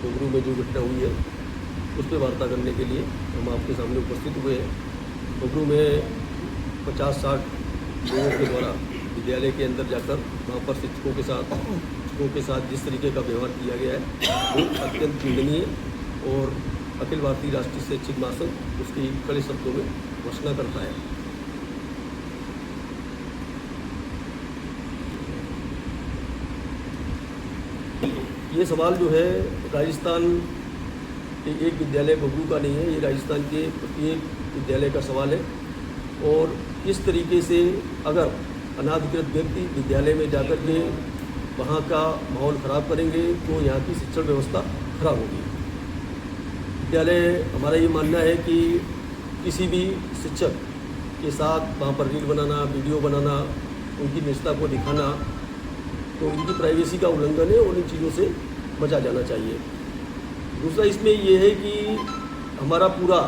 घुंगरू में जो घटना हुई है उस पर वार्ता करने के लिए हम आपके सामने उपस्थित हुए हैं। घुंगरू में 50-60 लोगों के द्वारा विद्यालय के अंदर जाकर वहाँ पर शिक्षकों के साथ जिस तरीके का व्यवहार किया गया है वो अत्यंत निंदनीय और अखिल भारतीय राष्ट्रीय शैक्षिक महासंघ उसकी कड़े शब्दों में घोषणा करता है। ये सवाल जो है राजस्थान के एक विद्यालय घुंगरू का नहीं है, ये राजस्थान के प्रत्येक विद्यालय का सवाल है। और इस तरीके से अगर अनाधिकृत व्यक्ति विद्यालय में जाकर के वहाँ का माहौल ख़राब करेंगे तो यहाँ की शिक्षण व्यवस्था खराब होगी। विद्यालय हमारा ये मानना है कि किसी भी शिक्षक के साथ वहाँ पर रील बनाना, वीडियो बनाना, उनकी निजता को दिखाना तो इनकी प्राइवेसी का उल्लंघन है और इन चीज़ों से बचा जाना चाहिए। दूसरा इसमें ये है कि हमारा पूरा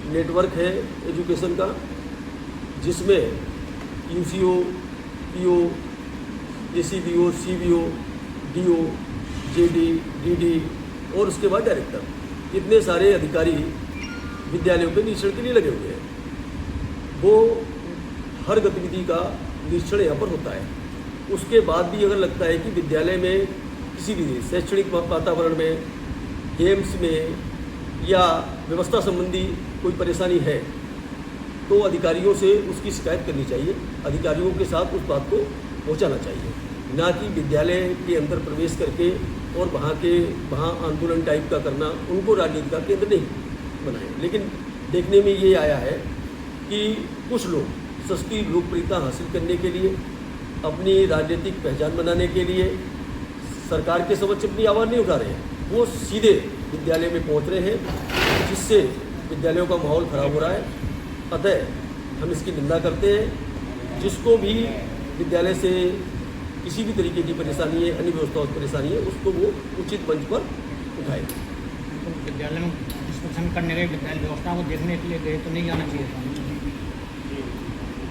नेटवर्क है एजुकेशन का, जिसमें UCO, PO, ACBO, CBO, DO, JD, DD और उसके बाद डायरेक्टर, इतने सारे अधिकारी विद्यालयों के निरीक्षण के लिए लगे हुए हैं। वो हर गतिविधि का निरीक्षण यहाँ पर होता है। उसके बाद भी अगर लगता है कि विद्यालय में किसी भी शैक्षणिक वातावरण में, गेम्स में या व्यवस्था संबंधी कोई परेशानी है तो अधिकारियों से उसकी शिकायत करनी चाहिए, अधिकारियों के साथ उस बात को पहुंचाना चाहिए, ना कि विद्यालय के अंदर प्रवेश करके और वहाँ आंदोलन टाइप का करना, उनको राजनीति का केंद्र नहीं बनाए। लेकिन देखने में ये आया है कि कुछ लोग सस्ती लोकप्रियता हासिल करने के लिए, अपनी राजनीतिक पहचान बनाने के लिए सरकार के समक्ष अपनी आवाज़ नहीं उठा रहे हैं, वो सीधे विद्यालय में पहुंच रहे हैं, जिससे विद्यालयों का माहौल ख़राब हो रहा है। अतः हम इसकी निंदा करते हैं। जिसको भी विद्यालय से किसी भी तरीके की परेशानी है, अन्य व्यवस्थाओं की परेशानी है, उसको वो उचित मंच पर उठाए। विद्यालय में डिस्कशन करने गए, विद्यालय व्यवस्था को देखने के लिए गए तो नहीं जाना चाहिए।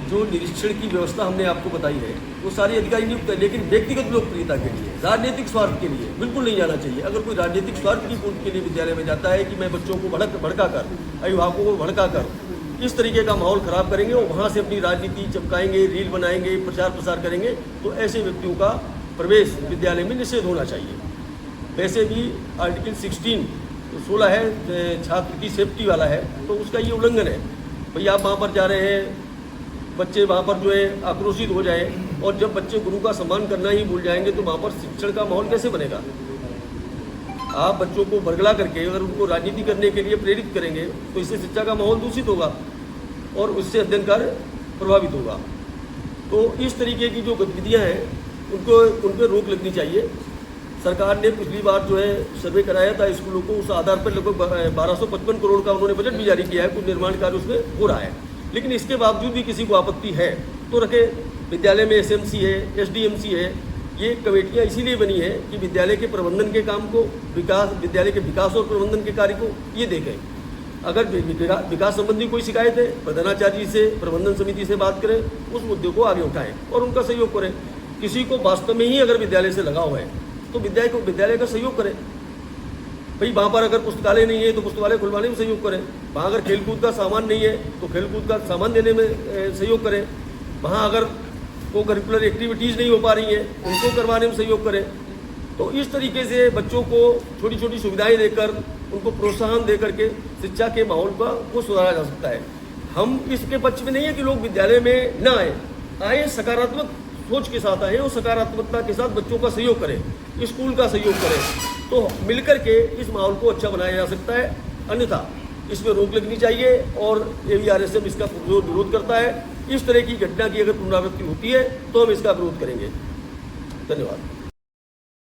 जो निरीक्षण की व्यवस्था हमने आपको बताई है वो सारी अधिकारी नियुक्त है, लेकिन व्यक्तिगत लोकप्रियता के लिए, राजनीतिक स्वार्थ के लिए बिल्कुल नहीं जाना चाहिए। अगर कोई राजनीतिक स्वार्थ की पूर्ति के लिए विद्यालय में जाता है कि मैं बच्चों को भड़का कर, अभिभावकों को भड़का कर इस तरीके का माहौल ख़राब करेंगे और वहाँ से अपनी राजनीति चमकाएंगे, रील बनाएंगे, प्रचार प्रसार करेंगे, तो ऐसे व्यक्तियों का प्रवेश विद्यालय में निषेध होना चाहिए। वैसे भी आर्टिकल 16 है, छात्र की सेफ्टी वाला है, तो उसका ये उल्लंघन है। भाई आप वहाँ पर जा रहे हैं, बच्चे वहाँ पर जो है आक्रोशित हो जाए और जब बच्चे गुरु का सम्मान करना ही भूल जाएंगे तो वहाँ पर शिक्षण का माहौल कैसे बनेगा। आप बच्चों को बरगला करके अगर उनको राजनीति करने के लिए प्रेरित करेंगे तो इससे शिक्षा का माहौल दूषित होगा और उससे अध्ययन कार्य प्रभावित होगा। तो इस तरीके की जो गतिविधियाँ हैं उन पर रोक लगनी चाहिए। सरकार ने पिछली बार जो है सर्वे कराया था स्कूलों को, उस आधार पर लगभग 1255 करोड़ का उन्होंने बजट भी जारी किया है, कुछ निर्माण कार्य उसमें हो रहा है। लेकिन इसके बावजूद भी किसी को आपत्ति है तो रखे। विद्यालय में एसएमसी है, एसडीएमसी है, ये कमेटियाँ इसीलिए बनी है कि विद्यालय के प्रबंधन के काम को, विद्यालय के विकास और प्रबंधन के कार्य को ये देखें। अगर विकास संबंधी कोई शिकायत है, प्रधानाचार्य से, प्रबंधन समिति से बात करें, उस मुद्दे को आगे उठाएं और उनका सहयोग करें। किसी को वास्तव में ही अगर विद्यालय से लगाव है तो विद्यालय का सहयोग करें। भाई वहाँ पर अगर पुस्तकालय नहीं है तो पुस्तकालय खुलवाने में सहयोग करें। वहाँ अगर खेलकूद का सामान नहीं है तो खेलकूद का सामान देने में सहयोग करें। वहाँ अगर को करिकुलर एक्टिविटीज़ नहीं हो पा रही हैं उनको करवाने में सहयोग करें। तो इस तरीके से बच्चों को छोटी छोटी सुविधाएं देकर, उनको प्रोत्साहन दे करके शिक्षा के माहौल को सुधारा जा सकता है। हम इसके पक्ष में नहीं है कि लोग विद्यालय में न आए, सकारात्मक सोच के साथ आए और सकारात्मकता के साथ बच्चों का सहयोग करें, स्कूल का सहयोग करें, तो मिलकर के इस माहौल को अच्छा बनाया जा सकता है। अन्यथा इसमें रोक लगनी चाहिए और AVRSM इसका विरोध करता है। इस तरह की घटना की अगर पुनरावृत्ति होती है तो हम इसका विरोध करेंगे। धन्यवाद।